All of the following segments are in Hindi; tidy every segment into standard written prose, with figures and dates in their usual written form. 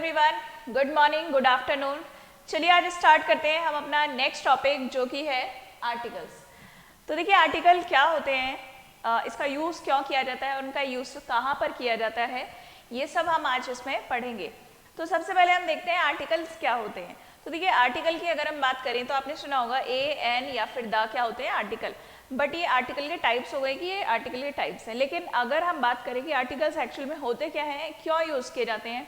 Everyone, good morning, good afternoon. चलिए आज स्टार्ट करते हैं हम अपना नेक्स्ट टॉपिक जो कि है आर्टिकल्स। तो देखिए आर्टिकल क्या होते हैं, इसका यूज़ क्यों किया जाता है, उनका यूज़ कहाँ पर किया जाता है, ये सब हम आज इसमें पढ़ेंगे। तो सबसे पहले हम देखते हैं आर्टिकल्स क्या होते हैं। तो देखिए आर्टिकल की अगर हम बात करें तो आपने सुना होगा ए, एन या फिर द क्या होते हैं आर्टिकल। बट ये आर्टिकल के टाइप्स हो गए कि ये आर्टिकल के टाइप्स हैं। लेकिन अगर हम बात करें कि आर्टिकल्स एक्चुअल में होते क्या हैं, क्यों यूज़ किए जाते हैं,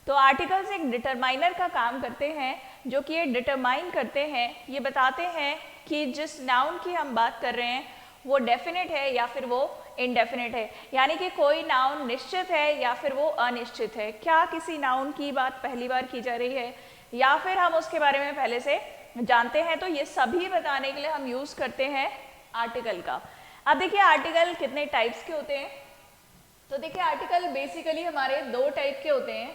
तो आर्टिकल्स एक डिटरमाइनर का काम करते हैं, जो कि ये डिटरमाइन करते हैं, ये बताते हैं कि जिस नाउन की हम बात कर रहे हैं वो डेफिनेट है या फिर वो इनडेफिनेट है। यानी कि कोई नाउन निश्चित है या फिर वो अनिश्चित है। क्या किसी नाउन की बात पहली बार की जा रही है या फिर हम उसके बारे में पहले से जानते हैं। तो ये सभी बताने के लिए हम यूज़ करते हैं आर्टिकल का। अब देखिए आर्टिकल कितने टाइप्स के होते हैं। तो देखिए आर्टिकल बेसिकली हमारे दो टाइप के होते हैं।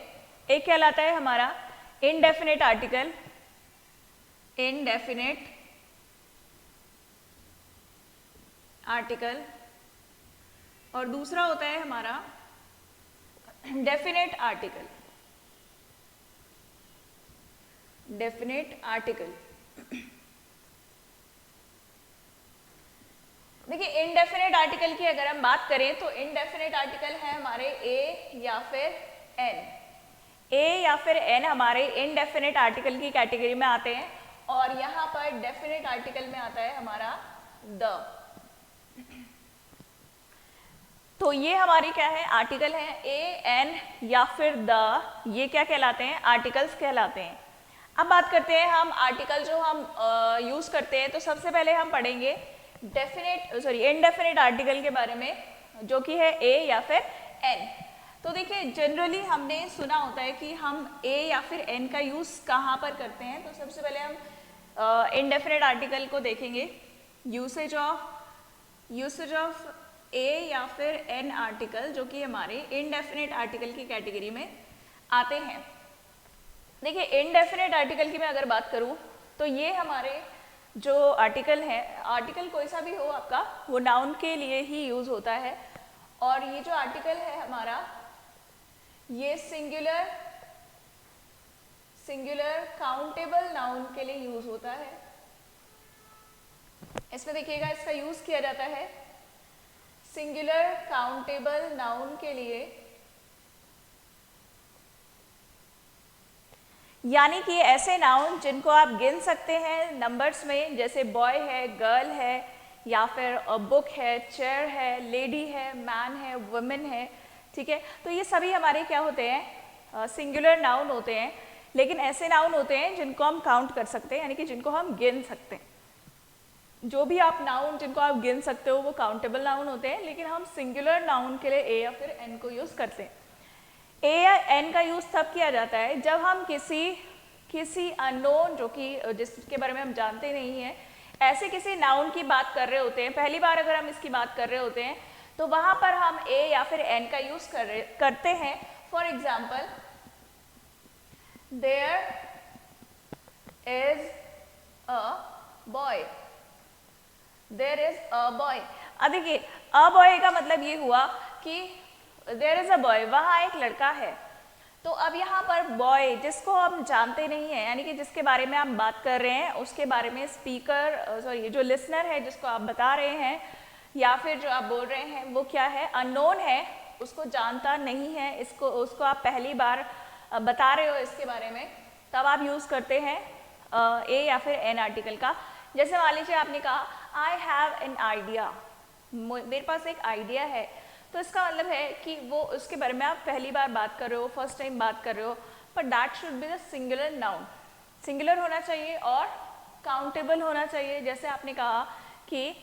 एक कहलाता है हमारा इनडेफिनेट आर्टिकल, इनडेफिनेट आर्टिकल, और दूसरा होता है हमारा डेफिनेट आर्टिकल, डेफिनेट आर्टिकल। देखिए इनडेफिनेट आर्टिकल की अगर हम बात करें तो इनडेफिनेट आर्टिकल है हमारे ए या फिर एन। ए या फिर एन हमारे इनडेफिनेट आर्टिकल की कैटेगरी में आते हैं, और यहाँ पर डेफिनेट आर्टिकल में आता है हमारा द। तो ये हमारी क्या है, आर्टिकल है। ए, एन या फिर द, ये क्या कहलाते हैं, आर्टिकल्स कहलाते हैं। अब बात करते हैं हम आर्टिकल जो हम यूज करते हैं। तो सबसे पहले हम पढ़ेंगे इनडेफिनेट आर्टिकल के बारे में, जो कि है ए या फिर एन। तो देखिए जनरली हमने सुना होता है कि हम ए या फिर एन का यूज कहाँ पर करते हैं। तो सबसे पहले हम इनडेफिनेट आर्टिकल को देखेंगे। यूसेज ऑफ ए या फिर एन आर्टिकल, जो कि हमारे इनडेफिनेट आर्टिकल की कैटेगरी में आते हैं। देखिए इनडेफिनेट आर्टिकल की मैं अगर बात करूं तो ये हमारे जो आर्टिकल है, आर्टिकल कोई सा भी हो आपका, वो नाउन के लिए ही यूज होता है। और ये जो आर्टिकल है हमारा, ये सिंगुलर काउंटेबल नाउन के लिए यूज होता है। इसमें देखिएगा इसका यूज किया जाता है सिंगुलर काउंटेबल नाउन के लिए, यानी कि ऐसे नाउन जिनको आप गिन सकते हैं नंबर्स में, जैसे बॉय है, गर्ल है, या फिर बुक है, चेयर है, लेडी है, मैन है, वुमेन है। ठीक है, तो ये सभी हमारे क्या होते हैं, सिंगुलर नाउन होते हैं। लेकिन ऐसे नाउन होते हैं जिनको हम काउंट कर सकते हैं, यानी कि जिनको हम गिन सकते हैं। जो भी आप नाउन जिनको आप गिन सकते हो वो काउंटेबल नाउन होते हैं, लेकिन हम सिंगुलर नाउन के लिए ए या फिर एन को यूज करते हैं। ए या एन का यूज तब किया जाता है जब हम किसी अननोन, जो कि जिसके बारे में हम जानते नहीं हैं, ऐसे किसी नाउन की बात कर रहे होते हैं। पहली बार अगर हम इसकी बात कर रहे होते हैं तो वहां पर हम ए या फिर एन का यूज करते हैं। For example, there is a boy, there is a boy. अब देखिए अ बॉय का मतलब ये हुआ कि देयर इज अ बॉय, वहाँ एक लड़का है। तो अब यहाँ पर बॉय जिसको हम जानते नहीं हैं, यानी कि जिसके बारे में हम बात कर रहे हैं उसके बारे में जो लिसनर है, जिसको आप बता रहे हैं या फिर जो आप बोल रहे हैं, वो क्या है, अननोन है, उसको जानता नहीं है, उसको आप पहली बार बता रहे हो इसके बारे में, तब आप यूज़ करते हैं ए या फिर एन आर्टिकल का। जैसे मान लीजिए आपने कहा आई हैव एन आइडिया, मेरे पास एक आइडिया है। तो इसका मतलब है कि वो उसके बारे में आप पहली बार बात कर रहे हो, फर्स्ट टाइम बात कर रहे हो। पर that should be the singular noun, singular होना चाहिए और काउंटेबल होना चाहिए। जैसे आपने कहा कि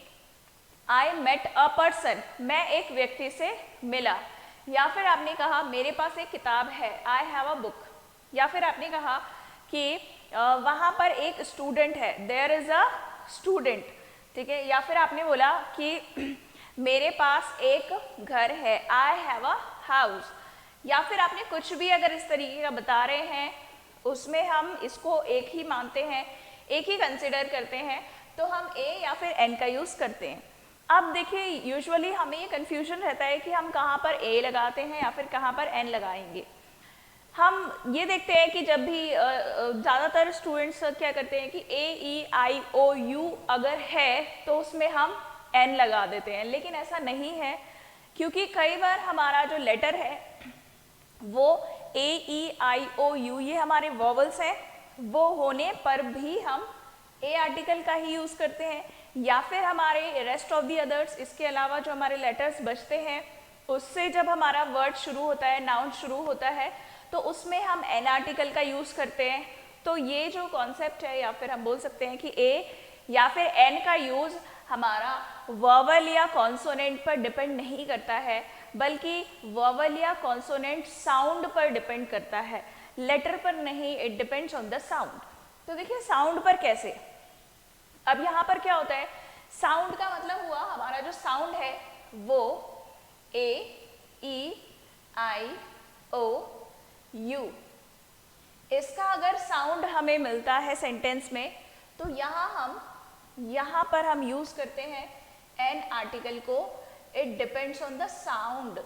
आई मेट अ पर्सन, मैं एक व्यक्ति से मिला, या फिर आपने कहा मेरे पास एक किताब है, आई हैव अ बुक, या फिर आपने कहा कि वहाँ पर एक स्टूडेंट है, देयर इज अ स्टूडेंट। ठीक है, या फिर आपने बोला कि मेरे पास एक घर है, आई हैव अ हाउस। या फिर आपने कुछ भी अगर इस तरीके का बता रहे हैं, उसमें हम इसको एक ही मानते हैं, एक ही कंसिडर करते हैं, तो हम ए या फिर एन का यूज करते हैं। अब देखिए यूजुअली हमें ये कंफ्यूजन रहता है कि हम कहाँ पर ए लगाते हैं या फिर कहाँ पर एन लगाएंगे। हम ये देखते हैं कि जब भी ज़्यादातर स्टूडेंट्स क्या करते हैं कि A E I O U अगर है तो उसमें हम N लगा देते हैं, लेकिन ऐसा नहीं है, क्योंकि कई बार हमारा जो लेटर है वो A E I O U ये हमारे वॉवल्स हैं, वो होने पर भी हम ए आर्टिकल का ही यूज़ करते हैं, या फिर हमारे रेस्ट ऑफ दी अदर्स, इसके अलावा जो हमारे लेटर्स बचते हैं उससे जब हमारा वर्ड शुरू होता है, नाउन शुरू होता है, तो उसमें हम एन आर्टिकल का यूज़ करते हैं। तो ये जो कॉन्सेप्ट है, या फिर हम बोल सकते हैं कि ए या फिर एन का यूज़ हमारा वॉवल या कॉन्सोनेंट पर डिपेंड नहीं करता है, बल्कि वॉवल या कॉन्सोनेंट साउंड पर डिपेंड करता है, लेटर पर नहीं। It depends on the sound. तो देखिए साउंड पर कैसे, अब यहाँ पर क्या होता है, साउंड का मतलब हुआ हमारा जो साउंड है वो A E I O U। इसका अगर साउंड हमें मिलता है सेंटेंस में, तो यहाँ पर हम यूज करते हैं एन आर्टिकल को। It depends on the sound.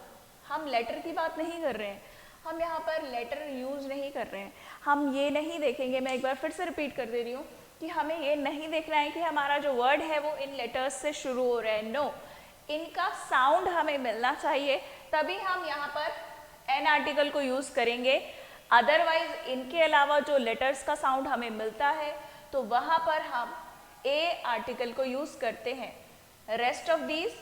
हम लेटर की बात नहीं कर रहे हैं, हम यहाँ पर लेटर यूज नहीं कर रहे हैं। हम ये नहीं देखेंगे, मैं एक बार फिर से रिपीट कर दे रही हूँ कि हमें ये नहीं देखना है कि हमारा जो वर्ड है वो इन लेटर्स से शुरू हो रहा है। नो, इनका साउंड हमें मिलना चाहिए, तभी हम यहाँ पर एन आर्टिकल को यूज करेंगे। अदरवाइज इनके अलावा जो लेटर्स का साउंड हमें मिलता है तो वहाँ पर हम ए आर्टिकल को यूज करते हैं। रेस्ट ऑफ दीज,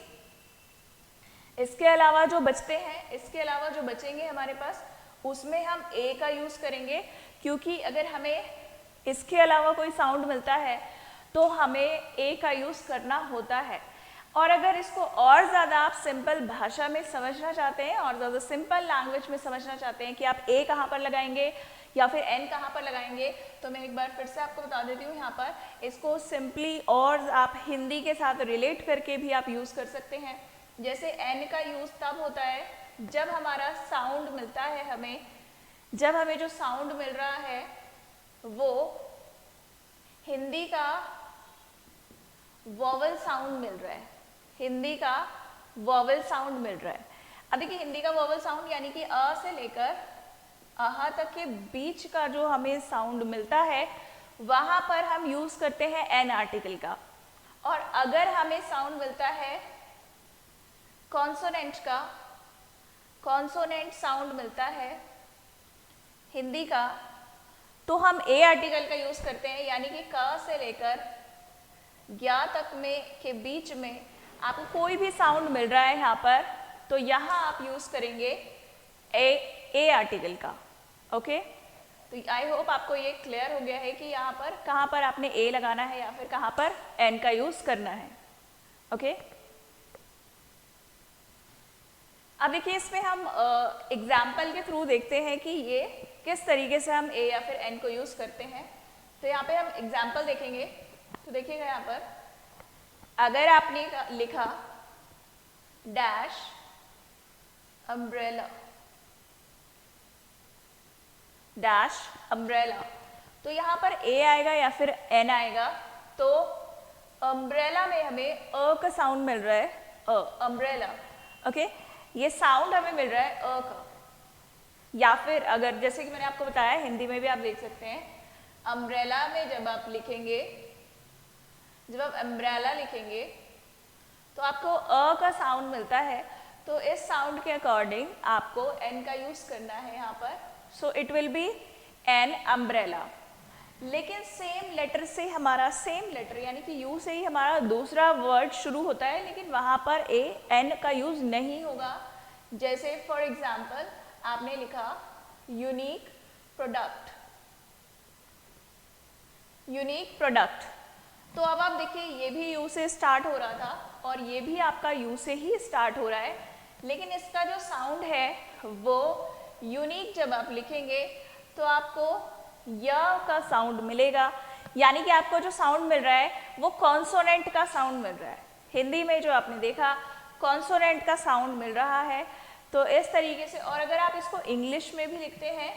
इसके अलावा जो बचते हैं, इसके अलावा जो बचेंगे हमारे पास, उसमें हम ए का यूज करेंगे, क्योंकि अगर हमें इसके अलावा कोई साउंड मिलता है तो हमें ए का यूज करना होता है। और अगर इसको और ज़्यादा आप सिंपल भाषा में समझना चाहते हैं और ज़्यादा सिंपल लैंग्वेज में समझना चाहते हैं कि आप ए कहाँ पर लगाएंगे या फिर एन कहाँ पर लगाएंगे, तो मैं एक बार फिर से आपको बता देती हूँ। यहाँ पर इसको सिंपली और आप हिंदी के साथ रिलेट करके भी आप यूज़ कर सकते हैं। जैसे एन का यूज़ तब होता है जब हमारा साउंड मिलता है हमें, जब हमें जो साउंड मिल रहा है वो हिंदी का वॉवल साउंड मिल रहा है, हिंदी का वॉवल साउंड मिल रहा है। अब देखिए हिंदी का वॉवल साउंड यानी कि अ से लेकर अहा तक के बीच का जो हमें साउंड मिलता है, वहां पर हम यूज करते हैं एन आर्टिकल का। और अगर हमें साउंड मिलता है कॉन्सोनेंट का, कॉन्सोनेंट साउंड मिलता है हिंदी का, तो हम ए आर्टिकल का यूज करते हैं, यानी कि क से लेकर ज्ञा तक में के बीच में आपको कोई भी साउंड मिल रहा है यहाँ पर, तो यहाँ आप यूज करेंगे ए आर्टिकल का। ओके, तो आई होप आपको ये क्लियर हो गया है कि यहाँ पर कहाँ पर आपने ए लगाना है या फिर कहाँ पर एन का यूज करना है। ओके, अब देखिए इसमें हम एग्जाम्पल के थ्रू देखते हैं कि ये किस तरीके से हम ए या फिर एन को यूज करते हैं। तो यहाँ पे हम एग्जाम्पल देखेंगे। तो देखिएगा यहाँ पर अगर आपने लिखा डैश अम्ब्रेला, डैश अम्ब्रेला, तो यहाँ पर ए आएगा या फिर एन आएगा। तो अम्ब्रेला में हमें अ का साउंड मिल रहा है, अम्ब्रेला। ओके, ये साउंड हमें मिल रहा है अ का। या फिर अगर जैसे कि मैंने आपको बताया हिंदी में भी आप देख सकते हैं, अम्ब्रेला में जब आप लिखेंगे, जब आप अम्ब्रेला लिखेंगे तो आपको अ का साउंड मिलता है। तो इस साउंड के अकॉर्डिंग आपको एन का यूज करना है यहाँ पर। So it will be an umbrella. लेकिन सेम लेटर से हमारा, सेम लेटर यानी कि यू से ही हमारा दूसरा वर्ड शुरू होता है, लेकिन वहाँ पर ए एन का यूज नहीं होगा। जैसे फॉर एग्जाम्पल आपने लिखा यूनिक प्रोडक्ट, यूनिक प्रोडक्ट, तो अब आप देखिए ये भी यू से स्टार्ट हो रहा था और ये भी आपका यू से ही स्टार्ट हो रहा है, लेकिन इसका जो साउंड है वो यूनिक जब आप लिखेंगे तो आपको य का साउंड मिलेगा, यानी कि आपको जो साउंड मिल रहा है वो कॉन्सोनेंट का साउंड मिल रहा है। हिंदी में जो आपने देखा कॉन्सोनेंट का साउंड मिल रहा है। तो इस तरीके से, और अगर आप इसको इंग्लिश में भी लिखते हैं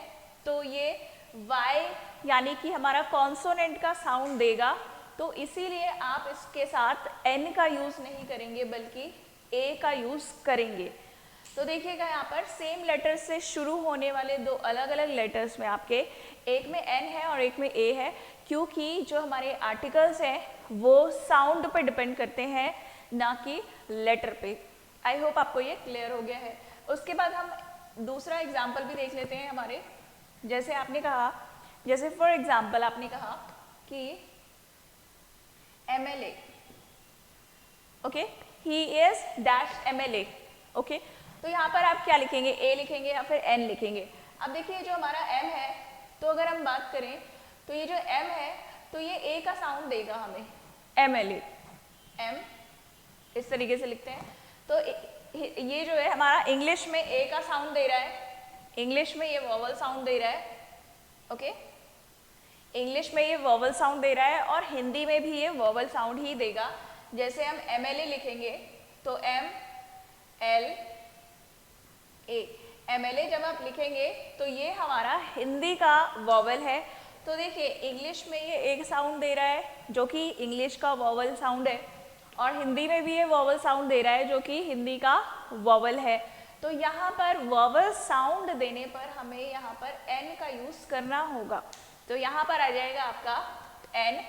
तो ये वाई यानी कि हमारा कॉन्सोनेंट का साउंड देगा। तो इसीलिए आप इसके साथ एन का यूज नहीं करेंगे बल्कि ए का यूज करेंगे। तो देखिएगा यहाँ पर सेम लेटर से शुरू होने वाले दो अलग अलग लेटर्स में आपके एक में एन है और एक में ए है, क्योंकि जो हमारे आर्टिकल्स हैं वो साउंड पे डिपेंड करते हैं ना कि लेटर पे। आई होप आपको ये क्लियर हो गया है। उसके बाद हम दूसरा एग्जाम्पल भी देख लेते हैं हमारे। जैसे आपने कहा, जैसे फॉर एग्जाम्पल आपने कहा कि MLA, okay, he is dash MLA, okay. तो यहाँ पर आप क्या लिखेंगे, ए लिखेंगे या फिर एन लिखेंगे। अब देखिए जो हमारा एम है, तो अगर हम बात करें तो ये जो एम है तो ये ए का साउंड देगा हमें, MLA, एम इस तरीके से लिखते हैं। तो ये जो है हमारा इंग्लिश में ए का साउंड दे रहा है, इंग्लिश में ये वोवल साउंड दे रहा है, ओके, इंग्लिश में ये वोवल साउंड दे रहा है और हिंदी में भी ये वोवल साउंड ही देगा। जैसे हम MLA लिखेंगे तो MLA, MLA जब आप लिखेंगे तो ये हमारा हिंदी का वोवल है। तो देखिए इंग्लिश में ये एक साउंड दे रहा है जो कि इंग्लिश का वोवल साउंड है और हिंदी में भी ये वोवल साउंड दे रहा है जो कि हिंदी का वोवल है। तो यहाँ पर वोवल साउंड देने पर हमें यहाँ पर एन का यूज करना होगा। तो यहाँ पर आ जाएगा आपका एन,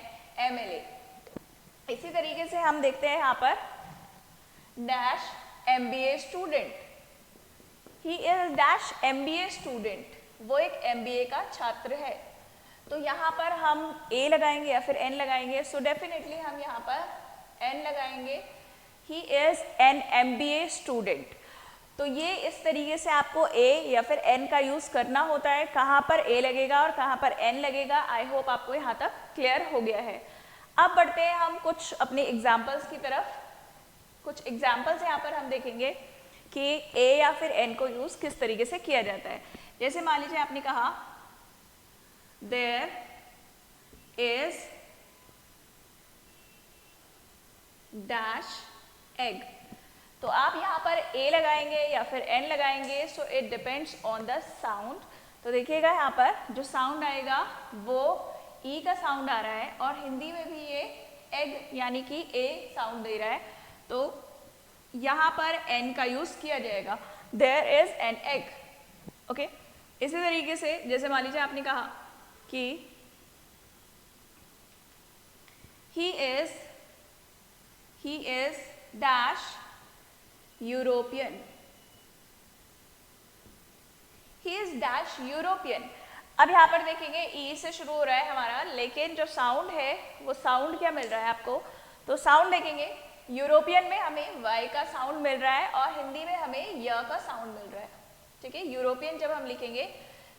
MLA। इसी तरीके से हम देखते हैं यहाँ पर dash MBA student, he is dash MBA student, वो एक MBA का छात्र है। तो यहाँ पर हम ए लगाएंगे या फिर एन लगाएंगे, सो डेफिनेटली हम यहाँ पर एन लगाएंगे, he is an MBA student. तो ये इस तरीके से आपको ए या फिर एन का यूज करना होता है, कहाँ पर ए लगेगा और कहाँ पर एन लगेगा। आई होप आपको यहाँ तक क्लियर हो गया है। अब बढ़ते हैं हम कुछ अपने एग्जाम्पल्स की तरफ। कुछ एग्जाम्पल्स यहाँ पर हम देखेंगे कि ए या फिर एन को यूज किस तरीके से किया जाता है। जैसे मान लीजिए आपने कहा देयर इज डैश एग, तो आप यहाँ पर ए लगाएंगे या फिर एन लगाएंगे, so it depends on the sound. तो देखिएगा यहाँ पर जो साउंड आएगा वो ई का साउंड आ रहा है और हिंदी में भी ये एग यानी कि ए साउंड दे रहा है, तो यहाँ पर एन का यूज किया जाएगा, there is an egg, okay. इसी तरीके से जैसे मान लीजिए आपने कहा कि he is dash European, he is dash European. अब यहाँ पर देखेंगे ई से शुरू हो रहा है हमारा, लेकिन जो साउंड है वो साउंड क्या मिल रहा है आपको, तो साउंड देखेंगे यूरोपियन में हमें वाई का साउंड मिल रहा है और हिंदी में हमें य का साउंड मिल रहा है, ठीक है। यूरोपियन जब हम लिखेंगे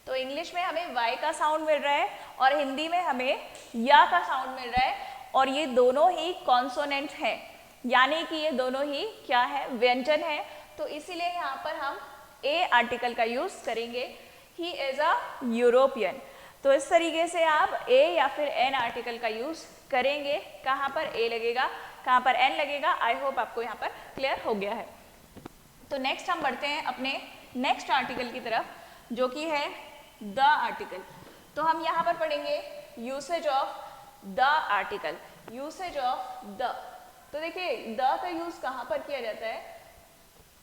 तो इंग्लिश में हमें वाई का साउंड मिल रहा है और हिंदी में हमें य का साउंड मिल रहा है, और ये दोनों ही कॉन्सोनेंट हैं, यानी कि ये दोनों ही क्या है, व्यंजन है। तो इसीलिए यहाँ पर हम ए आर्टिकल का यूज करेंगे, ही इज अ यूरोपियन। तो इस तरीके से आप ए या फिर एन आर्टिकल का यूज करेंगे। कहाँ पर ए लगेगा, कहाँ पर एन लगेगा। आई होप आपको यहाँ पर क्लियर हो गया है। तो नेक्स्ट हम बढ़ते हैं अपने नेक्स्ट आर्टिकल की तरफ, जो कि है द आर्टिकल। तो हम यहाँ पर पढ़ेंगे usage of the article, usage of the. तो देखिए द का यूज कहाँ पर किया जाता है,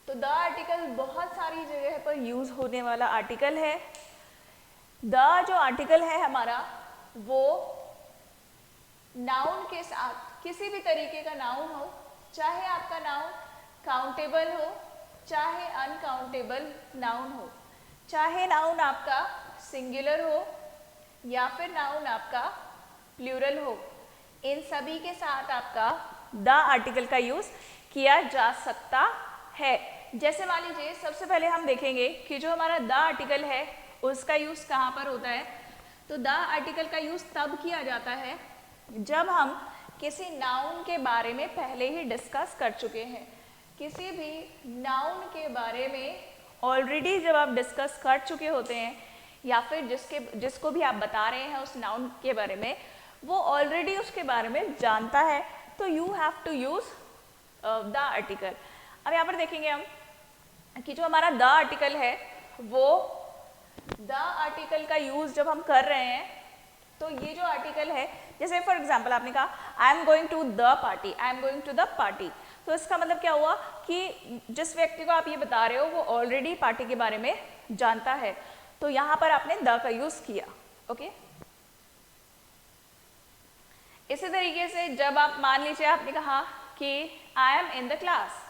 तो द आर्टिकल बहुत सारी जगह पर यूज होने वाला आर्टिकल है। द जो आर्टिकल है हमारा वो नाउन के साथ, किसी भी तरीके का नाउन हो, चाहे आपका नाउन काउंटेबल हो चाहे अनकाउंटेबल नाउन हो, चाहे नाउन आपका सिंगुलर हो या फिर नाउन आपका प्लूरल हो, इन सभी के साथ आपका द आर्टिकल का यूज किया जा सकता है। जैसे मान लीजिए सबसे पहले हम देखेंगे कि जो हमारा द आर्टिकल है उसका यूज कहाँ पर होता है। तो द आर्टिकल का यूज तब किया जाता है जब हम किसी नाउन के बारे में पहले ही डिस्कस कर चुके हैं। किसी भी नाउन के बारे में ऑलरेडी जब आप डिस्कस कर चुके होते हैं या फिर जिसको भी आप बता रहे हैं उस नाउन के बारे में, वो ऑलरेडी उसके बारे में जानता है, तो you have to use the article. अब यहाँ पर देखेंगे हम कि जो हमारा द आर्टिकल है वो द आर्टिकल का यूज जब हम कर रहे हैं तो ये जो आर्टिकल है, जैसे फॉर एग्जाम्पल आपने कहा I am going to the party, I am going to the party, तो इसका मतलब क्या हुआ कि जिस व्यक्ति को आप ये बता रहे हो वो ऑलरेडी पार्टी के बारे में जानता है, तो यहाँ पर आपने द का यूज किया। ओके, इसी तरीके से जब आप मान लीजिए आपने कहा कि I M in the class,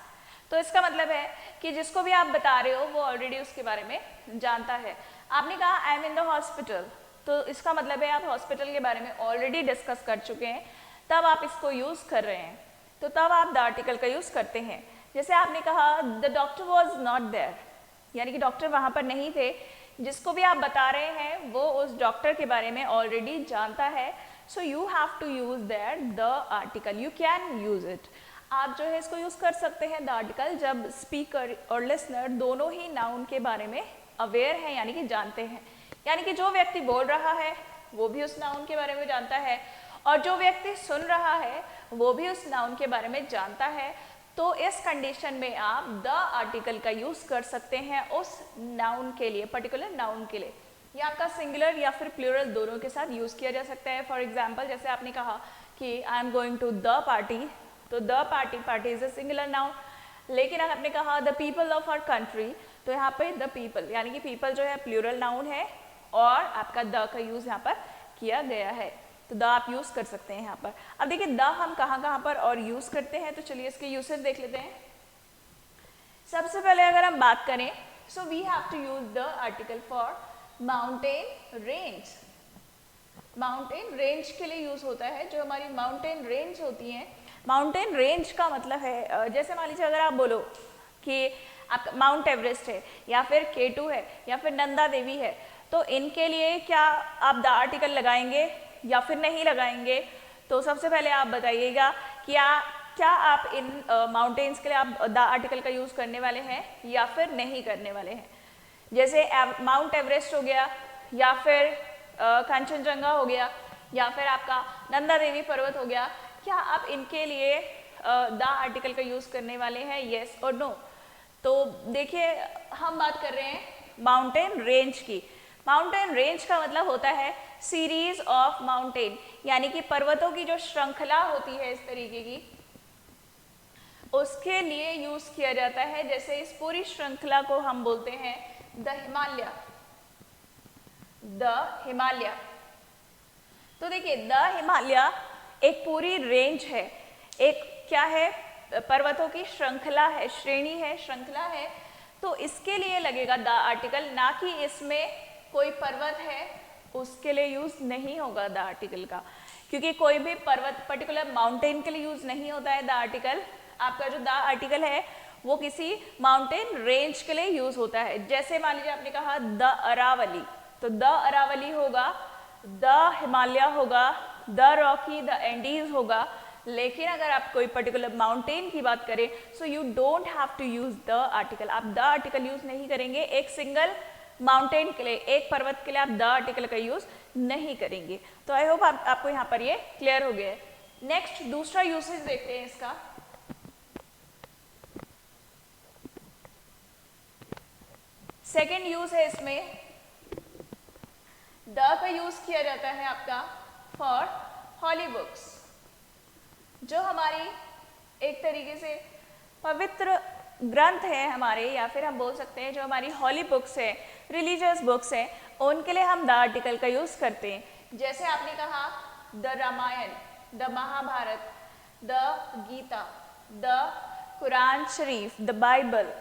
तो इसका मतलब है कि जिसको भी आप बता रहे हो वो ऑलरेडी उसके बारे में जानता है। आपने कहा I M in the hospital, तो इसका मतलब है आप हॉस्पिटल के बारे में ऑलरेडी डिस्कस कर चुके हैं, तब आप इसको यूज कर रहे हैं, तो तब आप द आर्टिकल का यूज करते हैं। जैसे आपने कहा the doctor was not there, यानी कि डॉक्टर वहां पर नहीं थे, जिसको भी आप बता रहे हैं वो उस डॉक्टर के बारे में ऑलरेडी जानता है, so you have to use there the article, you can use it. आप जो है इसको यूज कर सकते हैं द आर्टिकल जब स्पीकर और लिसनर दोनों ही नाउन के बारे में अवेयर हैं, यानी कि जानते हैं, यानी कि जो व्यक्ति बोल रहा है वो भी उस नाउन के बारे में जानता है और जो व्यक्ति सुन रहा है वो भी उस नाउन के बारे में जानता है। तो इस कंडीशन में आप द आर्टिकल का यूज कर सकते हैं उस नाउन के लिए, पर्टिकुलर नाउन के लिए। ये आपका सिंगुलर या फिर प्लूरल दोनों के साथ यूज किया जा सकता है। फॉर एग्जाम्पल जैसे आपने कहा कि I am going to the party, तो the party, party is a singular noun. लेकिन अगर आपने कहा the people of our country, तो यहाँ पे द पीपल यानी कि पीपल जो है प्लूरल नाउन है और आपका द का यूज यहाँ पर किया गया है, तो द आप यूज कर सकते हैं यहाँ पर। अब देखिए द हम कहाँ पर और यूज करते हैं, तो चलिए इसके यूसेज देख लेते हैं। सबसे पहले अगर हम बात करें, so we have to use the article for mountain range. Mountain range के लिए यूज होता है, जो हमारी माउंटेन रेंज होती है। माउंटेन रेंज का मतलब है जैसे मान लीजिए अगर आप बोलो कि आप माउंट एवरेस्ट है या फिर K2 है या फिर नंदा देवी है, तो इनके लिए क्या आप द आर्टिकल लगाएंगे या फिर नहीं लगाएंगे? तो सबसे पहले आप बताइएगा कि क्या आप इन माउंटेन्स के लिए आप द आर्टिकल का यूज करने वाले हैं या फिर नहीं करने वाले हैं। जैसे माउंट एवरेस्ट हो गया या फिर कंचनजंगा हो गया या फिर आपका नंदा देवी पर्वत हो गया, क्या आप इनके लिए द आर्टिकल का यूज करने वाले हैं, येस और नो? तो देखिए हम बात कर रहे हैं माउंटेन रेंज की। माउंटेन रेंज का मतलब होता है सीरीज ऑफ माउंटेन, यानी कि पर्वतों की जो श्रृंखला होती है इस तरीके की, उसके लिए यूज किया जाता है। जैसे इस पूरी श्रृंखला को हम बोलते हैं द हिमालय, द हिमालय। तो देखिए द हिमालय एक पूरी रेंज है, एक क्या है, पर्वतों की श्रृंखला है, श्रेणी है, श्रृंखला है, तो इसके लिए लगेगा द आर्टिकल, ना कि इसमें कोई पर्वत है उसके लिए यूज नहीं होगा द आर्टिकल का, क्योंकि कोई भी पर्वत पर्टिकुलर माउंटेन के लिए यूज नहीं होता है द आर्टिकल। आपका जो द आर्टिकल है वो किसी माउंटेन रेंज के लिए यूज होता है। जैसे मान लीजिए आपने कहा द अरावली, तो द अरावली होगा, द हिमालय होगा, द रॉकी, द एंडीज होगा। लेकिन अगर आप कोई पर्टिकुलर माउंटेन की बात करें, so you don't have to use the article, आप द आर्टिकल यूज नहीं करेंगे। एक सिंगल माउंटेन के लिए, एक पर्वत के लिए आप द आर्टिकल का यूज नहीं करेंगे। तो आई होप आपको यहाँ पर ये क्लियर हो गया है। नेक्स्ट दूसरा यूसेज देखते हैं इसका। सेकेंड यूज है इसमें द का यूज किया जाता है आपका फॉर हॉली बुक्स, जो हमारी एक तरीके से पवित्र ग्रंथ है हमारे, या फिर हम बोल सकते हैं जो हमारी हॉली बुक्स है, रिलीजियस बुक्स है, उनके लिए हम द आर्टिकल का यूज करते हैं। जैसे आपने कहा the Ramayana, the Mahabharata, the Gita, the Quran Sharif, the Bible,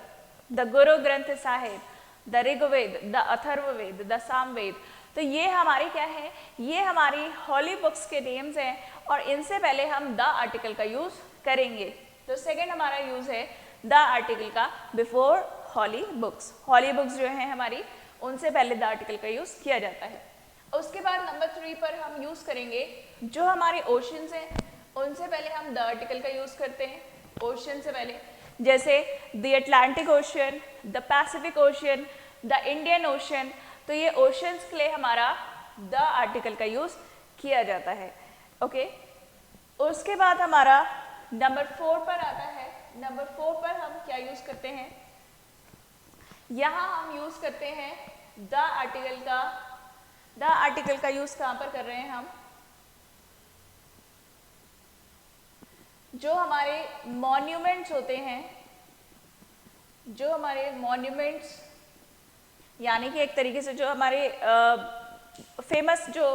the Guru Granth Sahib, the Rigveda, the Atharvaveda, the Samaveda. तो ये हमारी क्या है, ये हमारी हॉली बुक्स के नेम्स हैं और इनसे पहले हम द आर्टिकल का यूज करेंगे। तो सेकेंड हमारा यूज है द आर्टिकल का बिफोर हॉली बुक्स। हॉली बुक्स जो है हमारी, उनसे पहले द आर्टिकल का यूज किया जाता है। उसके बाद नंबर 3 पर हम यूज करेंगे जो हमारे ओशंस हैं, उनसे पहले हम द आर्टिकल का यूज करते हैं, ओशन से पहले। जैसे the Atlantic ocean, the Pacific ocean, the Indian ocean, तो ये ओशंस के लिए हमारा द आर्टिकल का यूज किया जाता है। ओके, उसके बाद हमारा नंबर 4 पर आता है। नंबर 4 पर हम क्या यूज करते हैं, यहां हम यूज करते हैं द आर्टिकल का। द आर्टिकल का यूज कहां पर कर रहे हैं हम, जो हमारे मॉन्यूमेंट्स होते हैं, जो हमारे मॉन्यूमेंट्स यानी कि एक तरीके से जो हमारे फेमस जो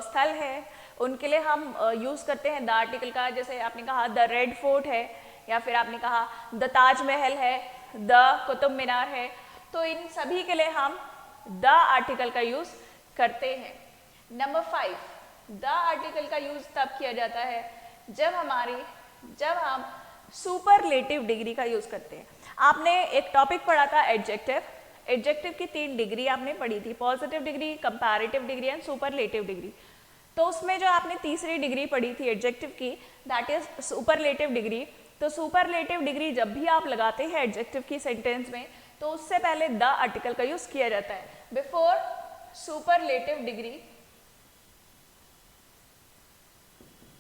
स्थल है उनके लिए हम यूज़ करते हैं द आर्टिकल का। जैसे आपने कहा द रेड फोर्ट है, या फिर आपने कहा द ताजमहल है, द कुतुब मीनार है, तो इन सभी के लिए हम द आर्टिकल का यूज़ करते हैं। नंबर 5, द आर्टिकल का यूज़ तब किया जाता है जब हम सुपरलेटिव डिग्री का यूज़ करते हैं। आपने एक टॉपिक पढ़ा था एडजेक्टिव, एडजेक्टिव की 3 डिग्री आपने पढ़ी थी, positive degree, comparative degree and superlative degree. तो उसमें जो आपने तीसरी डिग्री पढ़ी थी एडजेक्टिव की, दैट इज सुपरलेटिव डिग्री। तो सुपरलेटिव डिग्री जब भी आप लगाते हैं एडजेक्टिव की सेंटेंस में, तो उससे पहले द आर्टिकल का यूज किया जाता है। Before superlative degree,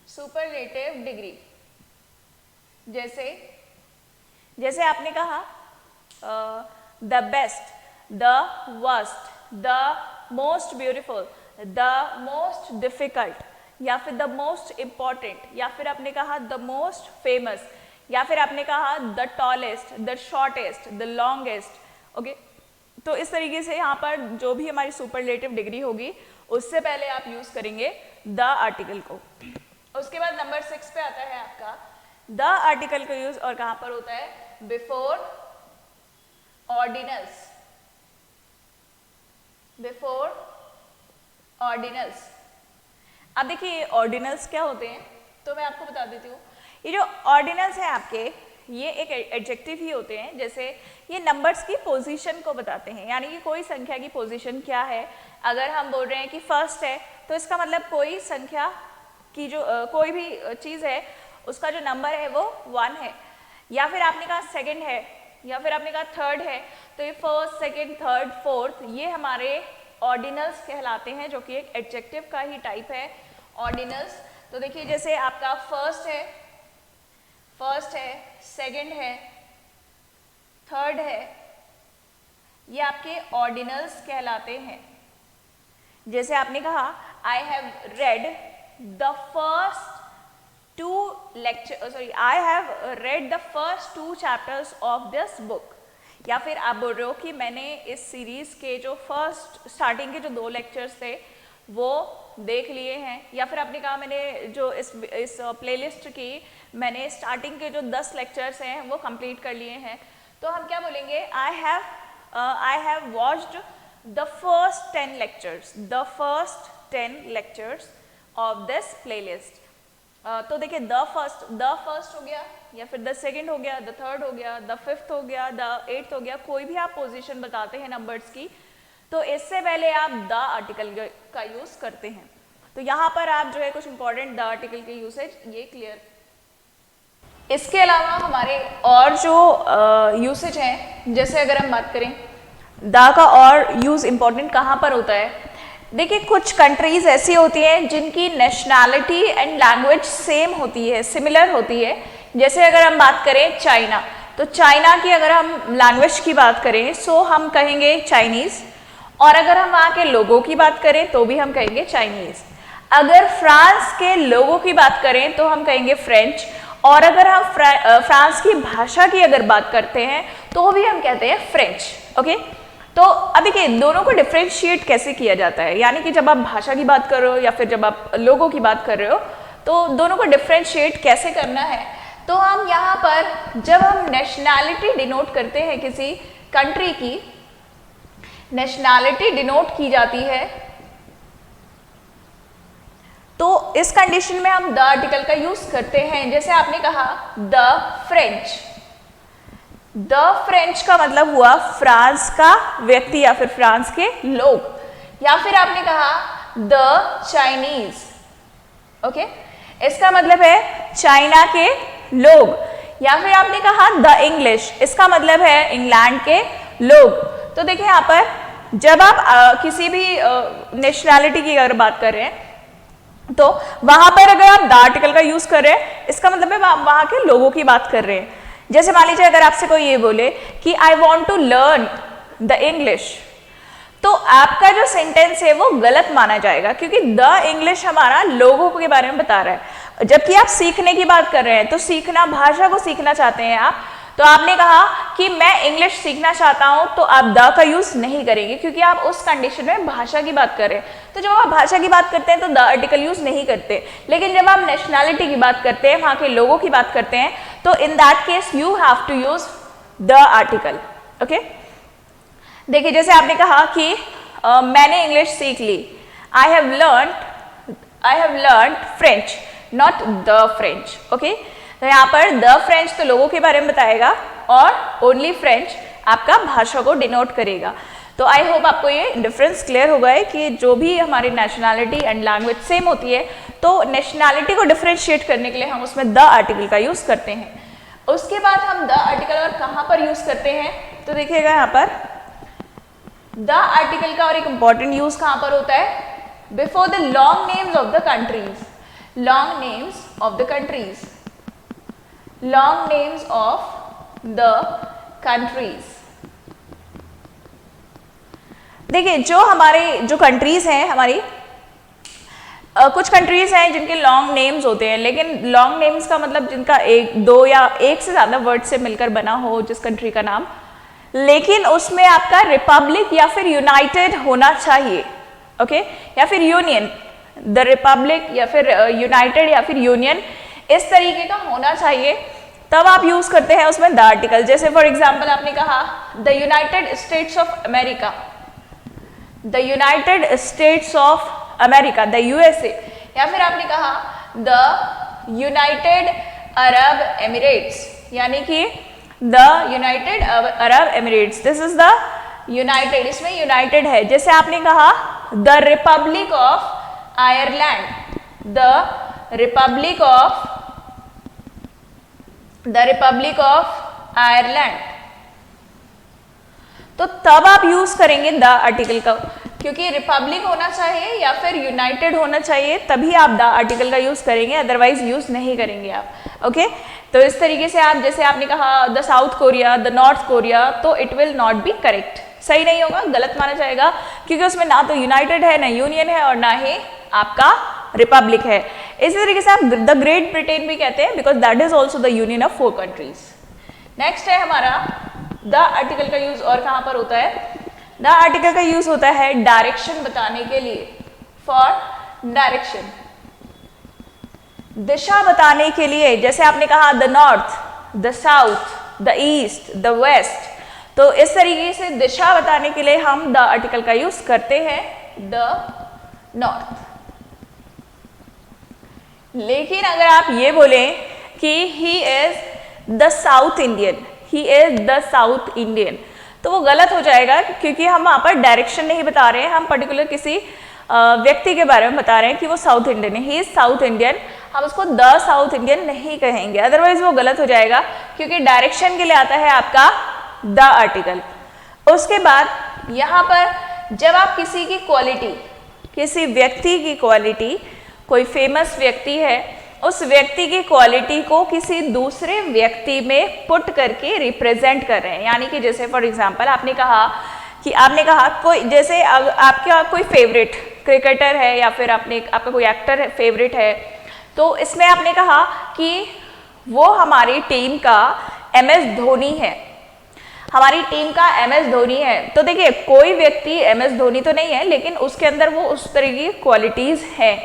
superlative degree जैसे आपने कहा the best, the worst, the most beautiful, the most difficult, या फिर द मोस्ट इंपॉर्टेंट, या फिर आपने कहा द मोस्ट फेमस, या फिर आपने कहा the tallest, the shortest, the longest. Okay, तो इस तरीके से यहाँ पर जो भी हमारी सुपरलेटिव डिग्री होगी उससे पहले आप यूज करेंगे द आर्टिकल को। उसके बाद नंबर 6 पे आता है आपका द आर्टिकल का यूज, और कहां पर होता है? Before ordinals, before ordinals. अब देखिए ऑर्डिनल्स क्या होते हैं, तो मैं आपको बता देती हूँ। ये जो ऑर्डिनल्स हैं आपके, ये एक एडजेक्टिव ही होते हैं। जैसे ये नंबर्स की पोजीशन को बताते हैं, यानी कि कोई संख्या की पोजीशन क्या है। अगर हम बोल रहे हैं कि फर्स्ट है, तो इसका मतलब कोई संख्या की जो कोई भी चीज़ है उसका जो नंबर है वो 1 है। या फिर आपने कहा सेकंड है, या फिर आपने कहा थर्ड है, तो ये फर्स्ट, सेकंड, थर्ड, फोर्थ, ये हमारे ऑर्डिनल्स कहलाते हैं, जो कि एक एडजेक्टिव का ही टाइप है ऑर्डिनल्स। तो देखिए जैसे आपका फर्स्ट है, सेकंड है, थर्ड है, ये आपके ऑर्डिनल्स कहलाते हैं। जैसे आपने कहा I have read the first 2 chapters of this book। या फिर आप बोल रहे हो कि मैंने इस सीरीज के जो फर्स्ट स्टार्टिंग के जो 2 लेक्चर्स थे वो देख लिए हैं। या फिर आपने कहा मैंने जो इस प्लेलिस्ट की मैंने स्टार्टिंग के जो 10 लेक्चर्स हैं वो कंप्लीट कर लिए हैं। तो हम क्या बोलेंगे? I have watched the first 10 lectures of this playlist. तो देखिए द फर्स्ट हो गया, या फिर द सेकंड हो गया, द थर्ड हो गया, द फिफ्थ हो गया, द 8th हो गया। कोई भी आप पोजीशन बताते हैं नंबर्स की, तो इससे पहले आप द आर्टिकल का यूज करते हैं। तो यहाँ पर आप जो है कुछ इंपॉर्टेंट द आर्टिकल के यूसेज ये क्लियर। इसके अलावा हमारे और जो यूसेज हैं, जैसे अगर हम बात करें द का और यूज इंपॉर्टेंट कहाँ पर होता है। देखिए कुछ कंट्रीज ऐसी होती हैं जिनकी नेशनैलिटी एंड लैंग्वेज सेम होती है, सिमिलर होती है। जैसे अगर हम बात करें चाइना, तो चाइना की अगर हम लैंग्वेज की बात करें सो हम कहेंगे चाइनीज़, और अगर हम वहाँ के लोगों की बात करें तो भी हम कहेंगे चाइनीज़। अगर फ्रांस के लोगों की बात करें तो हम कहेंगे फ्रेंच, और अगर हम फ्रांस की भाषा की अगर बात करते हैं तो भी हम कहते हैं फ्रेंच। ओके, तो अब देखिए दोनों को डिफ्रेंशिएट कैसे किया जाता है, यानी कि जब आप भाषा की बात कर रहे हो या फिर जब आप लोगों की बात कर रहे हो, तो दोनों को डिफ्रेंशिएट कैसे करना है। तो हम यहाँ पर जब हम नेशनैलिटी डिनोट करते हैं, किसी कंट्री की नेशनैलिटी डिनोट की जाती है, तो इस कंडीशन में हम द आर्टिकल का यूज करते हैं। जैसे आपने कहा द फ्रेंच, द फ्रेंच का मतलब हुआ फ्रांस का व्यक्ति या फिर फ्रांस के लोग। या फिर आपने कहा द चाइनीज, ओके, इसका मतलब है चाइना के लोग। या फिर आपने कहा द इंग्लिश, इसका मतलब है इंग्लैंड के लोग। तो देखिए यहाँ पर जब आप किसी भी नेशनैलिटी की अगर बात कर रहे हैं, तो वहां पर अगर आप द आर्टिकल का यूज कर रहे हैं, इसका मतलब है आप वहां के लोगों की बात कर रहे हैं। जैसे मान लीजिए अगर आपसे कोई ये बोले कि I want to learn the English, तो आपका जो सेंटेंस है वो गलत माना जाएगा, क्योंकि द इंग्लिश हमारा लोगों के बारे में बता रहा है। जबकि आप सीखने की बात कर रहे हैं, तो सीखना, भाषा को सीखना चाहते हैं आप, तो आपने कहा कि मैं इंग्लिश सीखना चाहता हूं, तो आप द का यूज नहीं करेंगे क्योंकि आप उस कंडीशन में भाषा की बात कर रहे हैं। तो जब आप भाषा की बात करते हैं तो द आर्टिकल यूज नहीं करते, लेकिन जब आप नेशनैलिटी की बात करते हैं, वहां के लोगों की बात करते हैं, तो in that case you have to use the article. Okay, देखिए जैसे आपने कहा कि मैंने इंग्लिश सीख ली, I have learn French, not the French. Okay, तो यहाँ पर द फ्रेंच तो लोगों के बारे में बताएगा और ओनली फ्रेंच आपका भाषा को डिनोट करेगा। तो आई होप आपको ये डिफरेंस क्लियर होगा है कि जो भी हमारी नेशनैलिटी एंड लैंग्वेज सेम होती है, तो नेशनैलिटी को डिफरेंशिएट करने के लिए हम उसमें द आर्टिकल का यूज करते हैं। उसके बाद हम द आर्टिकल और कहाँ पर यूज करते हैं, तो देखिएगा यहाँ पर द आर्टिकल का और एक इंपॉर्टेंट यूज कहाँ पर होता है, before the long names of the countries, long names of the countries, long names of the countries. देखिए जो कंट्रीज हैं हमारी, कुछ कंट्रीज हैं जिनके लॉन्ग नेम्स होते हैं, लेकिन लॉन्ग नेम्स का मतलब जिनका एक, दो या एक से ज्यादा वर्ड से मिलकर बना हो जिस कंट्री का नाम, लेकिन उसमें आपका रिपब्लिक या फिर यूनाइटेड होना चाहिए। ओके, या फिर यूनियन, द रिपब्लिक या फिर यूनाइटेड या फिर यूनियन, इस तरीके का होना चाहिए, तब आप यूज करते हैं उसमें द आर्टिकल। जैसे फॉर एग्जाम्पल आपने कहा the United states of America, the United states of America, the USA, या फिर आपने कहा द यूनाइटेड अरब एमिरेट्स, यानी कि the United Arab Emirates, this is the United, इसमें यूनाइटेड है। जैसे आपने कहा the Republic of Ireland, the Republic of Ireland, तो तब आप यूज करेंगे द आर्टिकल का, क्योंकि रिपब्लिक होना चाहिए या फिर यूनाइटेड होना चाहिए, तभी आप द आर्टिकल का यूज करेंगे, अदरवाइज यूज नहीं करेंगे आप। ओके, तो इस तरीके से आप, जैसे आपने कहा the South Korea, the North Korea, तो it will not be correct, सही नहीं होगा, गलत माना जाएगा, क्योंकि उसमें ना तो यूनाइटेड है, ना यूनियन है, और ना ही आपका रिपब्लिक है। इसी तरीके से आप द ग्रेट ब्रिटेन भी कहते हैं, because that is also the union of 4 countries. Next है हमारा द आर्टिकल का यूज और कहां पर होता है, द आर्टिकल का यूज होता है डायरेक्शन बताने के लिए, फॉर डायरेक्शन, दिशा बताने के लिए। जैसे आपने कहा the north, the south, the east, the west, तो इस तरीके से दिशा बताने के लिए हम द आर्टिकल का यूज करते हैं, द नॉर्थ। लेकिन अगर आप ये बोलें कि he is the south Indian, he is the south Indian, तो वो गलत हो जाएगा, क्योंकि हम वहां पर डायरेक्शन नहीं बता रहे हैं, हम पर्टिकुलर किसी व्यक्ति के बारे में बता रहे हैं कि वो साउथ इंडियन है, ही इज साउथ इंडियन, हम उसको द साउथ इंडियन नहीं कहेंगे, अदरवाइज वो गलत हो जाएगा, क्योंकि डायरेक्शन के लिए आता है आपका द आर्टिकल। उसके बाद यहाँ पर जब आप किसी की क्वालिटी, किसी व्यक्ति की क्वालिटी, कोई फेमस व्यक्ति है, उस व्यक्ति की क्वालिटी को किसी दूसरे व्यक्ति में पुट करके रिप्रेजेंट कर रहे हैं, यानी कि जैसे फॉर एग्जांपल आपने कहा कोई, जैसे आपका कोई फेवरेट क्रिकेटर है या फिर आपका कोई एक्टर है, फेवरेट है, तो इसमें आपने कहा कि वो हमारी टीम का MS धोनी है, हमारी टीम का MS धोनी है। तो देखिए कोई व्यक्ति MS धोनी तो नहीं है, लेकिन उसके अंदर वो उस तरह की क्वालिटीज हैं,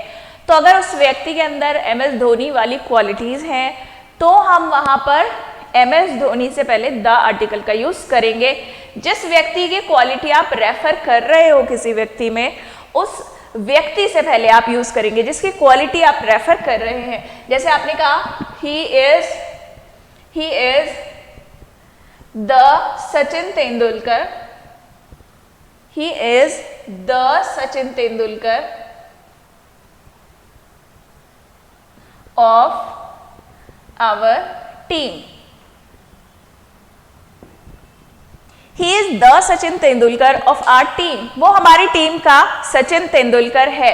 तो अगर उस व्यक्ति के अंदर MS धोनी वाली क्वालिटीज हैं, तो हम वहां पर MS धोनी से पहले द आर्टिकल का यूज करेंगे। जिस व्यक्ति की क्वालिटी आप रेफर कर रहे हो किसी व्यक्ति में, उस व्यक्ति से पहले आप यूज करेंगे जिसकी क्वालिटी आप रेफर कर रहे हैं। जैसे आपने कहा he is the Sachin Tendulkar, he is the Sachin Tendulkar of our team. He is the Sachin Tendulkar of our team. वो हमारी टीम का सचिन तेंदुलकर है।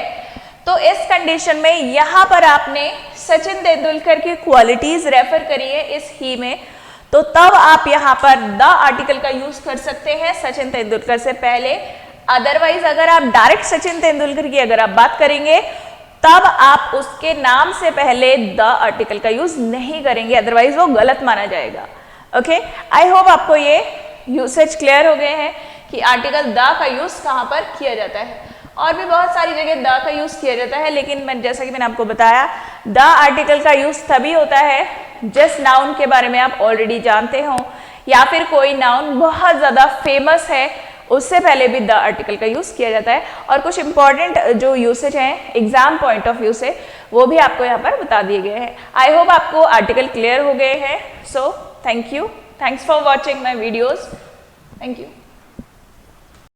तो इस कंडीशन में यहां पर आपने सचिन तेंदुलकर की क्वालिटीज रेफर करी है इस ही में, तो तब आप यहां पर द आर्टिकल का यूज कर सकते हैं सचिन तेंदुलकर से पहले। अदरवाइज अगर आप डायरेक्ट सचिन तेंदुलकर की अगर आप बात करेंगे, तब आप उसके नाम से पहले द आर्टिकल का यूज नहीं करेंगे, अदरवाइज वो गलत माना जाएगा। ओके, आई होप आपको ये यूसेज क्लियर हो गए हैं कि आर्टिकल द का यूज कहाँ पर किया जाता है। और भी बहुत सारी जगह द का यूज किया जाता है, लेकिन जैसा कि मैंने आपको बताया, द आर्टिकल का यूज तभी होता है जिस नाउन के बारे में आप ऑलरेडी जानते हो, या फिर कोई नाउन बहुत ज्यादा फेमस है, उससे पहले भी द आर्टिकल का यूज किया जाता है। और कुछ इंपॉर्टेंट जो यूसेज हैं एग्जाम पॉइंट ऑफ व्यू से, वो भी आपको यहाँ पर बता दिए गए हैं। आई होप आपको आर्टिकल क्लियर हो गए हैं। So thank you, thanks for watching my videos, thank you.